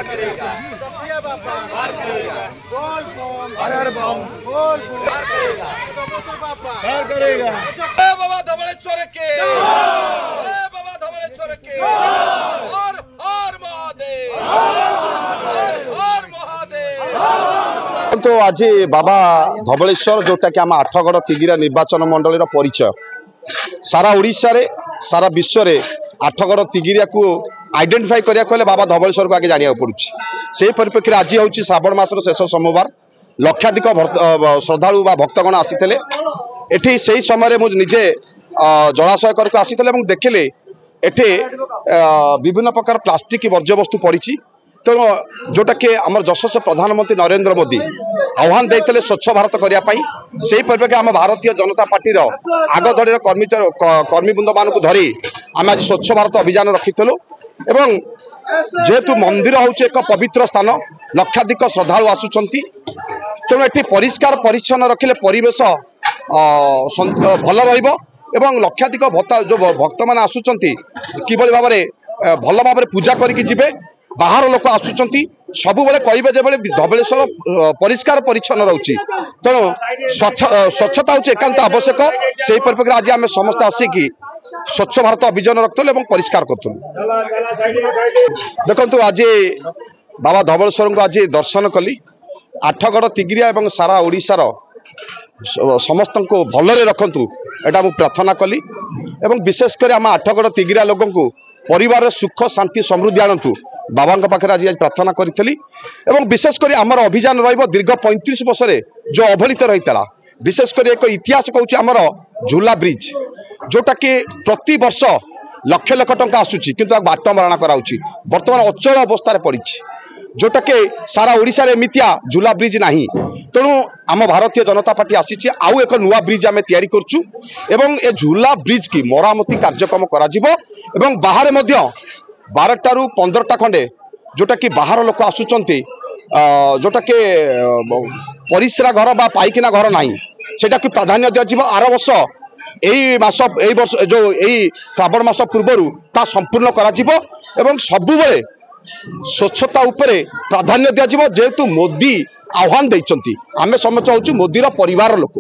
बाबा धवलेश्वर के बाबा धवलेश्वर के हर महादेव हर महादेव। तो आज बाबा धवलेश्वर जोटा कि आम आठगड़ तिगिरा निर्वाचन मंडल परिचय सारा ओडिशा रे सारा विश्व रे आठगड़ तिगिरिया को आइडेंटिफाई करिया बाबा धवलेश्वर को आगे जानिया पड़ुछि। से परिप्रेक्षी आज हूँ श्रावण मासर शेष सोमवार लक्षाधिक श्रद्धालु बा भक्तगण आसीथिले। एठी से समय मुझे निजे जलाशय करके आसीथिले देखिले एठी विभिन्न प्रकार प्लास्टिक वर्ज्यवस्तु पड़ी। तेणु जोटा कि आम यशस्वी प्रधानमंत्री नरेंद्र मोदी आह्वान देते स्वच्छ भारत करने से परिप्रेक्षी आम भारतीय जनता पार्टी आगधड़ी कर्मीवृंद मान धरी आम आज स्वच्छ भारत अभियान रखीलु। एवं जेहेतु मंदिर हूँ एक पवित्र स्थान लक्षाधिक श्रद्धालु आसुंच तेणु ये परिष्कार परिच्छन्न रखिले परिवेश भल रही लक्षाधिक जो भक्त मैंने आसुंच किभली भाव में भल भाव पूजा करके जिबे। बाहर लोक आसुंच सबु कहे जो धवलेश्वर परिष्कार परिच्छन्न रोचे तेणु स्वच्छता हूँ एकांत आवश्यक। से परिप्रेक्षी आज आम समस्त आसिकी स्वच्छ भारत अभियान रखुलु और परिष्कार करूँ। देखु आज बाबा धवलेश्वर को आज दर्शन कली आठगड़ तिगिरिया और सारा ओडिशार समस्त को भलरे रखंतु एटा मु प्रार्थना कली। एवं विशेषकर आम आठगड़ तिगिरिया लोक परिवार सुख शांति समृद्धि आणतु बाबा पाखे आज प्रार्थना करी। एवं विशेषकर आमर अभियान रहिबो दीर्घ 35 वर्ष जो अवहेलित रही विशेषकर एक इतिहास कहूँ आमर झूला ब्रिज जोटा कि प्रति वर्ष लक्ष लक्ष टंका आसूची किंतु बाट मरणा कराउची वर्तमान अचल अवस्था पड़ी जोटा कि सारा ओडिशा रे एमितिया झूला ब्रिज नहीं। तेणु आम भारतीय जनता पार्टी आसी आउ एक नुआ ब्रिज आम तैयारी करचु एवं ए झूला ब्रिज की मरामती कार्यक्रम करा जिवो एवं बाहर मध्य 12टा रु 15टा खंडे जोटा कि बाहर लोक आसुचंती जोटा कि परिश्रा घर बा पाइकिना घर नहीं सेटा कि प्राधान्य दिया आर वर्ष यही वर्ष जो यही श्रावण मास पूर्व ता संपूर्ण करा जिवो एवं सबुबले स्वच्छता उपरे प्राधान्य दिया जेहेतु मोदी आह्वान देइचंती आमे समस्त होछु मोदीर परिवार लोक।